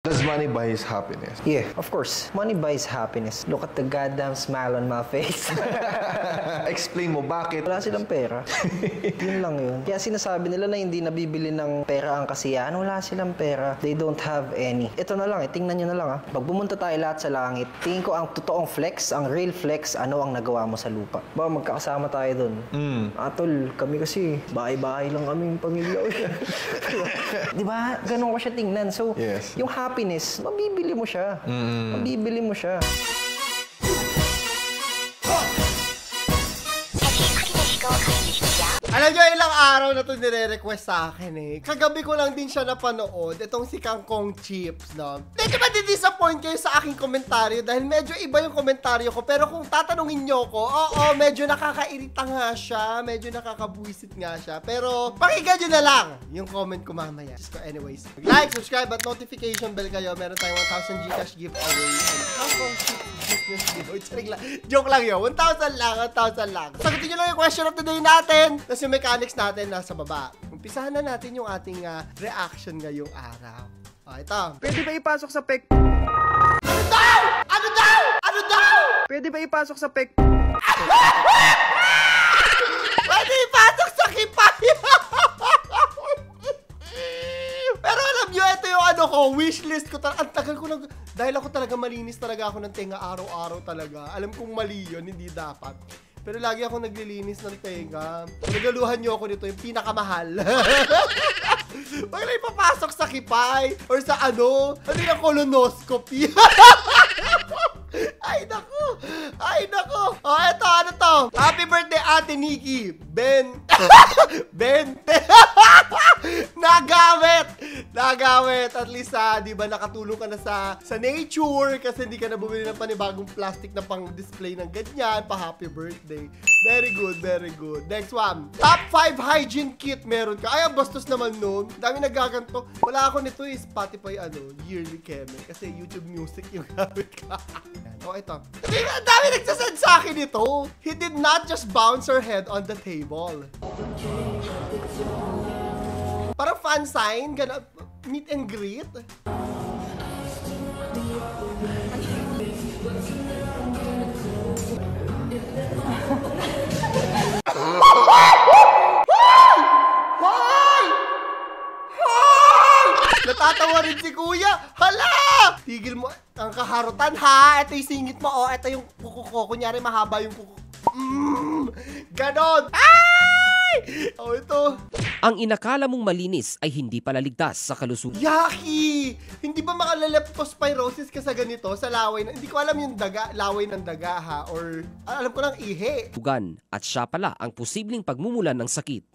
Does money buy his happiness? Yeah, of course. Money buys happiness. Look at the goddamn smile on my face. Explain mo bakit. Wala silang pera. Yun lang yun. Kaya sinasabi nila na hindi nabibili ng pera ang kasiyahan. Wala silang pera. They don't have any. Ito na lang, tingnan nyo na lang. Pag bumunta tayo lahat sa langit, tingin ko ang totoong flex, ang real flex, ano ang nagawa mo sa lupa. Baka magkakasama tayo dun. Atol, kami kasi, bahay-bahay lang kaming pamilya. Di ba? Ganun ko siya tingnan. So, yes. Yung happiness, mabibili mo siya. Mabibili mo siya. Alam nyo, ilang araw na ito nire-request sa akin eh. Kagabi ko lang din siya napanood, itong si Kangkong Chips, no? Medyo madi-disappoint kayo sa aking komentaryo dahil medyo iba yung komentaryo ko. Pero kung tatanungin nyo ko, oo, medyo nakakairita nga siya, medyo nakakabuisit nga siya. Pero pakinggan nyo na lang yung comment ko mamaya. Just go anyways. Like, subscribe, at notification bell kayo. Meron tayong 1,000 Gcash giveaway. And Kangkong Chips business giveaway. Joke lang yun. 1,000 lang, 1,000 lang. Sagutin nyo lang yung question of the day natin. Tapos yung mechanics natin nasa baba. Umpisahan na natin yung ating reaction ngayong araw. Ito. Pwede ba ipasok sa pek? Ano daw? Ano daw? Ano daw? Pwede ba ipasok sa pek? Pwede ipasok sa kipay. Pero alam nyo, ito yung ano ko, wishlist ko. Ang tagal ko lang, dahil ako talaga malinis talaga ako ng tenga araw-araw talaga. Alam kong mali yun, hindi dapat. Pero lagi ako naglilinis ng tenga. Nagaluhan nyo ako nito, yung pinakamahal. Huwag na ipapasok sa kipay or sa ano yung colonoscopy. Ay, naku! Ay, naku! O, eto, ano to? Happy birthday, Ate Nikki! Nagamit! At least, di ba, nakatulong ka na sa nature kasi hindi ka na bumili ng panibagong plastic na pang-display ng ganyan, pa-happy birthday. Very good, very good. Next one. Top 5 hygiene kit meron ka. Ay, ang bastos naman nun. Dami nagaganto. Wala ako nito Spotify, yearly keme. Kasi YouTube Music yung gamit ka. O, ito. Ang dami nagsasend sa akin ito. He did not just bounce her head on the table. Parang fan sign, gana, meet and greet. Natatawa rin si kuya. Hala! Tigil mo ang kaharutan ha. Ito yung singit mo. O, ito yung kuko ko. Kunyari mahaba yung kuko. Ganon. Ay! O, ito. Ang inakala mong malinis ay hindi pala ligtas sa kalusugan. Yaki! Hindi ba makaleptospirosis ka sa ganito? Sa laway na, hindi ko alam yung daga, laway ng daga ha. Or alam ko lang ihi. At siya pala ang posibleng pagmumulan ng sakit.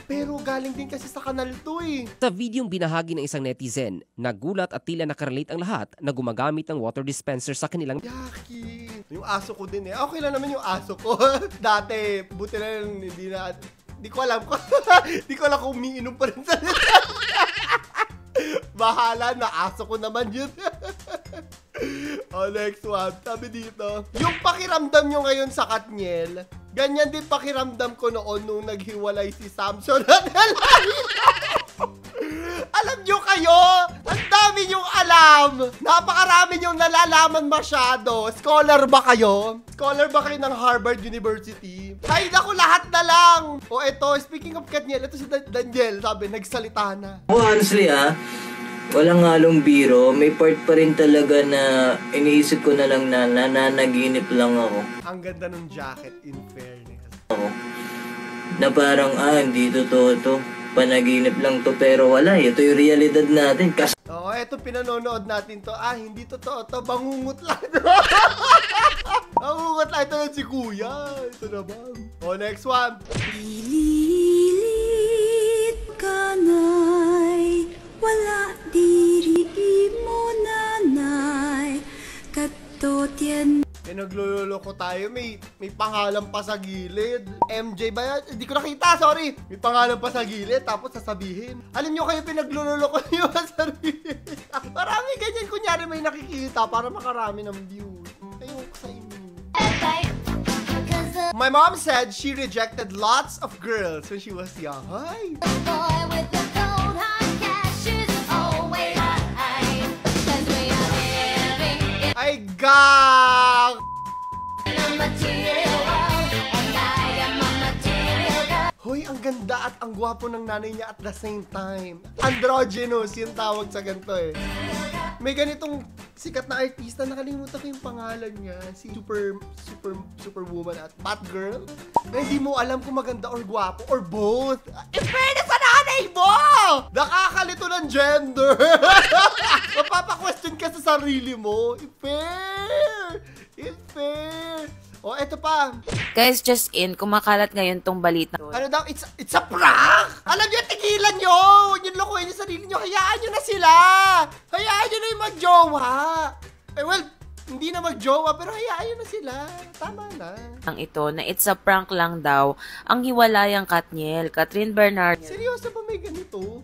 Pero galing din kasi sa kanal to eh. Sa videong binahagi ng isang netizen, nagulat at tila nakarelate ang lahat na gumagamit ng water dispenser sa kanilang... Yaki! Yung aso ko din eh. Okay lang naman yung aso ko. Dati, buti na lang hindi ko alam kung umiinom pa rin sa bahala na, aso ko naman yun. O, next one. Sabi dito, yung pakiramdam nyo ngayon sa Katniel, ganyan din pakiramdam ko noon nung naghiwalay si Samson at Delilah. Alam nyo kayo, ang dami nyong alam. Napakarami nyong nalalaman masyado. Scholar ba kayo? Scholar ba kayo ng Harvard University? Ay, naku, lahat na lang. O, eto, speaking of Katniel, ito si Daniel, sabi, nagsalita na. Honestly, walang halong biro. May part pa rin talaga na iniisip ko na lang na nananaginip lang ako. Ang ganda ng jacket, in fairness. Na parang, hindi totoo to. Panaginip lang to, pero wala. Ito yung realidad natin. Oo, eto pinanonood natin to. Hindi totoo to. Bangungot lang to. Bangungot lang ito si kuya. Ito naman. O, next one. Pililit ka na'y wala diri mo nanay katotian. Naglulolo ko tayo. May pangalan pa sa gilid. MJ ba yan? Hindi ko nakita, sorry. May pangalan pa sa gilid, tapos sasabihin. Alam nyo kayo, pinaglulolo ko yung sarili. Marami ganyan. Kunyari may nakikita para makarami ng views. Ayun ko sa inyo. My mom said she rejected lots of girls when she was young. Hi! ang ganda at ang gwapo ng nanay niya at the same time. Androgynous yung tawag sa ganito eh. May ganitong sikat na artista, nakalimutan ko yung pangalan niya. Si Superwoman at Batgirl. Na hindi mo alam kung maganda or gwapo or both. In fairness sa nanay mo! Nakakalito ng gender. Mapapa-question ka sa sarili mo. Unfair! Unfair! O, eto pa. Guys, just in, kumakalat ngayon tong balita. Ano daw? It's a prank! Alam niyo, tigilan niyo! Huwag niyo lokohin yung sarili niyo. Hayaan niyo na sila! Hayaan niyo na yung mag-jowa! Eh, well, hindi na mag-jowa, pero hayaan niyo na sila. Tama na. Ang ito, na it's a prank lang daw, ang hiwalayang Katniel, Catherine Bernardo Seryoso ba may ganito?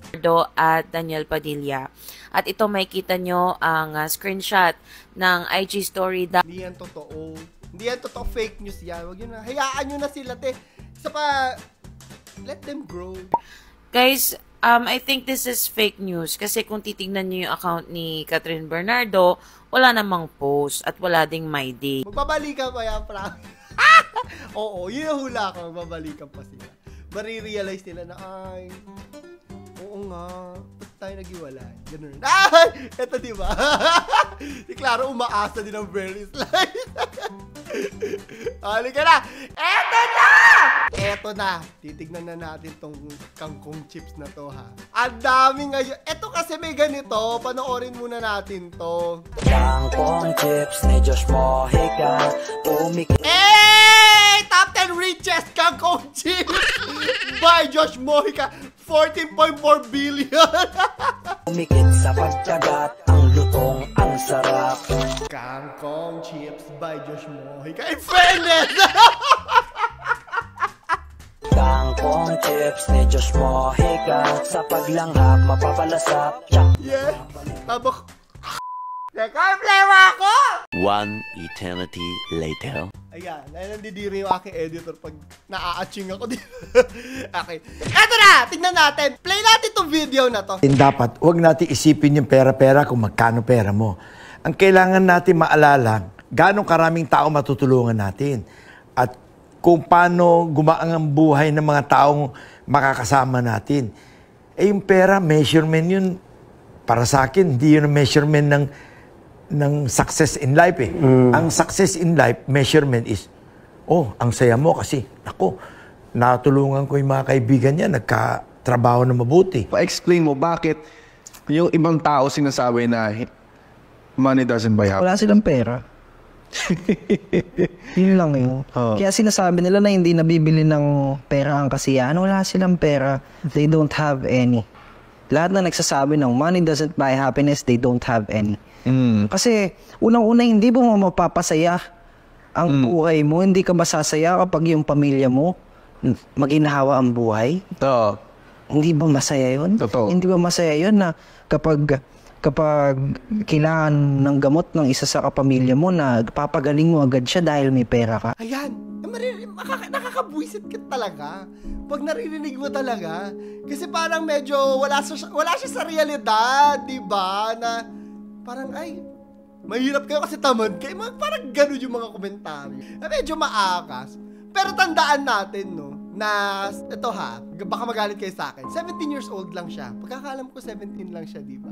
at Daniel Padilla. At ito, may kita nyo ang screenshot ng IG story. Hindi yan totoo. Hindi yan totoo. Fake news yan. Huwag yun na. Hayaan nyo na sila, te. Isa pa, let them grow. Guys, I think this is fake news kasi kung titignan nyo yung account ni Catherine Bernardo, wala namang post at wala ding my day. Magbabalikan pa yan, promise. Oo, yun yung hula ko. Magbabalikan pa sila. Marirealize nila na, ay, oo nga, ba't tayo nag-iwalay? Ganun. Ay! Eto diba? Si Clara umaasa din ang very slice. Halika na! Eto na! Eto na! Titignan na natin tong kangkong chips na to, ha? Ang dami ngayon. Eto kasi may ganito. Panoorin muna natin to. Kangkong chips ni Josh Mojica. Hey! Top 10 richest kangkong chips by Josh Mojica. 14.4 billion. Umikit sa pagkagat, ang lutong, ang sarap. Kangkong chips by Josh Mojica. In fairness! Kangkong chips ni Josh Mojica. Sa paglanghap, mapapalasap. Yeah. Tabak. Teka, problema ako! One eternity later. Ayan, nandidiri yung aking editor pag naa-aching ako dito. Okay. Eto na! Tignan natin. Play natin itong video na to. Dapat, huwag natin isipin yung pera-pera kung magkano pera mo. Ang kailangan natin maalala, gano'ng karaming tao matutulungan natin. At kung paano gumaang ang buhay ng mga taong makakasama natin. Eh yung pera, measurement yun. Para sa akin, hindi yun ang measurement ng success in life eh. Ang success in life, measurement is, oh, ang saya mo kasi, ako, natulungan ko yung mga kaibigan niya, nagkatrabaho na mabuti. Pa-explain mo bakit yung ibang tao sinasabi na money doesn't buy happiness. Wala silang pera. Yun lang yun. Kaya sinasabi nila na hindi nabibili ng pera ang kasiyahan. Wala silang pera. They don't have any. Lahat na nagsasabi ng money doesn't buy happiness, they don't have any. Kasi unang-una hindi mo mapapasaya ang buhay mo. Hindi ka masasaya kapag yung pamilya mo maginhawa ang buhay. Hindi ba masaya yun? Totoo. Hindi ba masaya yun na kapag kailangan ng gamot ng isa sa kapamilya mo na papagaling mo agad siya dahil may pera ka? Ayan. Nakakabwisit ka talaga. Pag naririnig mo talaga. Kasi parang medyo wala siya sa realidad, di ba? Na parang, ay, mahirap kayo kasi tamad kayo. Parang ganun yung mga komentaryo. Medyo maakas. Pero tandaan natin, no, na, ito ha, baka magalit kayo sa akin. 17 years old lang siya. Pagkakaalam ko, 17 lang siya, di ba?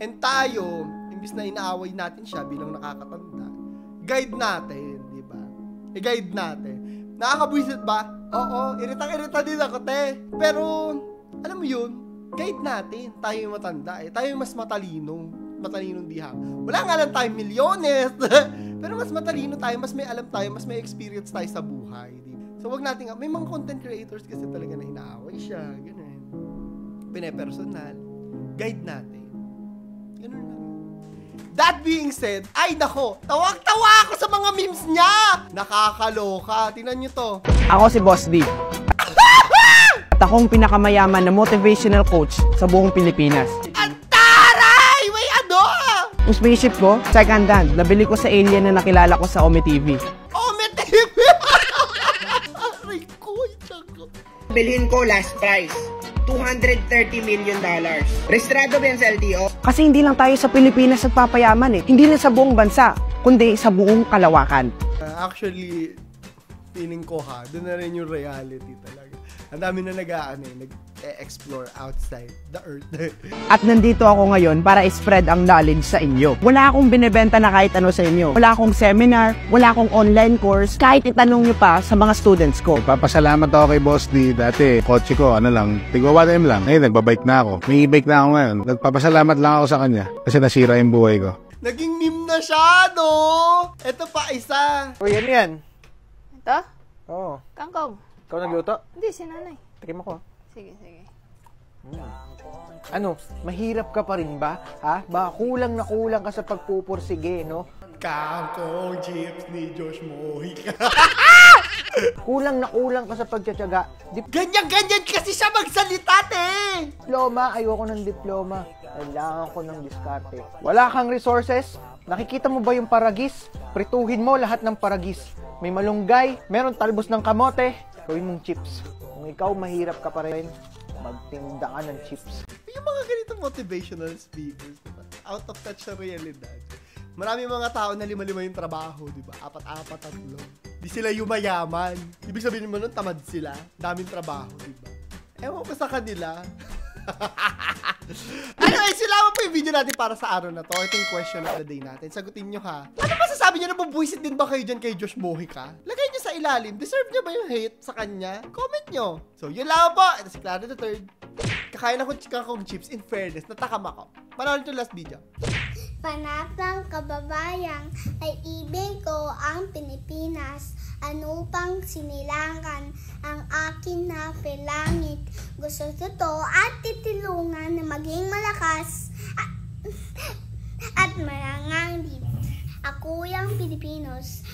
And tayo, imbis na inaaway natin siya bilang nakakatanda, guide natin, di ba? I-guide natin. Nakakabwisit ba? Oo, iritang-irita din ako, te. Pero, alam mo yun, guide natin. Tayo yung matanda eh. Tayo yung mas matalinong diha. Wala nga lang tayo milyones. Pero mas matalino tayo, mas may alam tayo, mas may experience tayo sa buhay. Diba? So wag natin, may mga content creators kasi talaga na inaaway siya, ganun. Pinepersonal. Guide natin. Ganun lang. That being said, ay nako, tawag-tawa ako sa mga memes niya! Nakakaloka. Tingnan nyo to. Ako si Boss D. At akong pinakamayaman na motivational coach sa buong Pilipinas. Yung spaceship ko, second hand, nabili ko sa alien na nakilala ko sa Ome TV. Ome TV! Aray ko, itsaka. Bilhin ko last price, $230 million. Registrado ba yan sa LTO? Kasi hindi lang tayo sa Pilipinas nagpapayaman eh. Hindi lang sa buong bansa, kundi sa buong kalawakan. Actually, feeling ko ha, doon na rin yung reality talaga. Ang dami na nag-explore outside the earth. At nandito ako ngayon para i-spread ang knowledge sa inyo. Wala akong binebenta na kahit ano sa inyo. Wala akong seminar, wala akong online course, kahit itanong nyo pa sa mga students ko. Papasalamat ako kay Boss D. Dati, kotse ko, tigwa 1M lang. Ngayon, nagbabike na ako. May e-bike na ako ngayon. Nagpapasalamat lang ako sa kanya kasi nasira yung buhay ko. Naging meme na siya, no? Ito pa isa. O, yan. Ito? Oo. Kangkong. Ikaw nagluto? Hindi, si nanay. Tikim ako. Sige, sige. Ano, mahirap ka pa rin ba? Ha? Ba, kulang na kulang ka sa pagpupursige, no? Kangkong chips ni Josh Mojica. Kulang na kulang ka sa pagtsatsaga. Ganyan-ganyan kasi siya magsalita, eh! Diploma, ayoko ng diploma. Kailangan ko ng diskarte. Wala kang resources? Nakikita mo ba yung paragis? Prituhin mo lahat ng paragis. May malunggay, meron talbos ng kamote, gawin mong chips. Kung ikaw mahirap ka pa rin, magtinda ka ng chips. Yung mga ganitong motivational speakers, diba? Out of touch sa realidad. Marami mga tao na 5-5 yung trabaho, di ba? 4-4, 3. Di sila yumayaman. Ibig sabihin mo nun, tamad sila. Daming trabaho, di ba? Ewan ko sa kanila. Anyway, salamat po yung video natin para sa araw na to. Ito yung question of the day natin. Sagutin nyo ha. Ano masasabi nyo? Nabubuisit din ba kayo dyan kay Josh Mojica? Lagay nyo sa ilalim. Deserve nyo ba yung hate sa kanya? Comment nyo. So, yun lang po. Ito si Clara the Third. Kakain ako kangkong chips. In fairness, natakam ako. Panoorin ito last video. Panatang kababayang ay ibig ko ang Pilipinas. Ano pang sinilangan ang akin na pilangit. Gusto to at titilungan na maging malakas at marangang. Ako yung Pilipinos.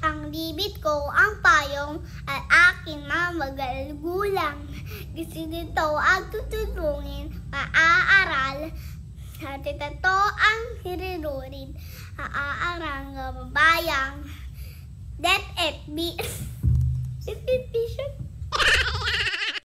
Ang libit ko ang payong at aking mga magagulang. Gusto nito ang tutulungin, maaaral. At ito ang hirirurin, aarang bayang. That it be. It be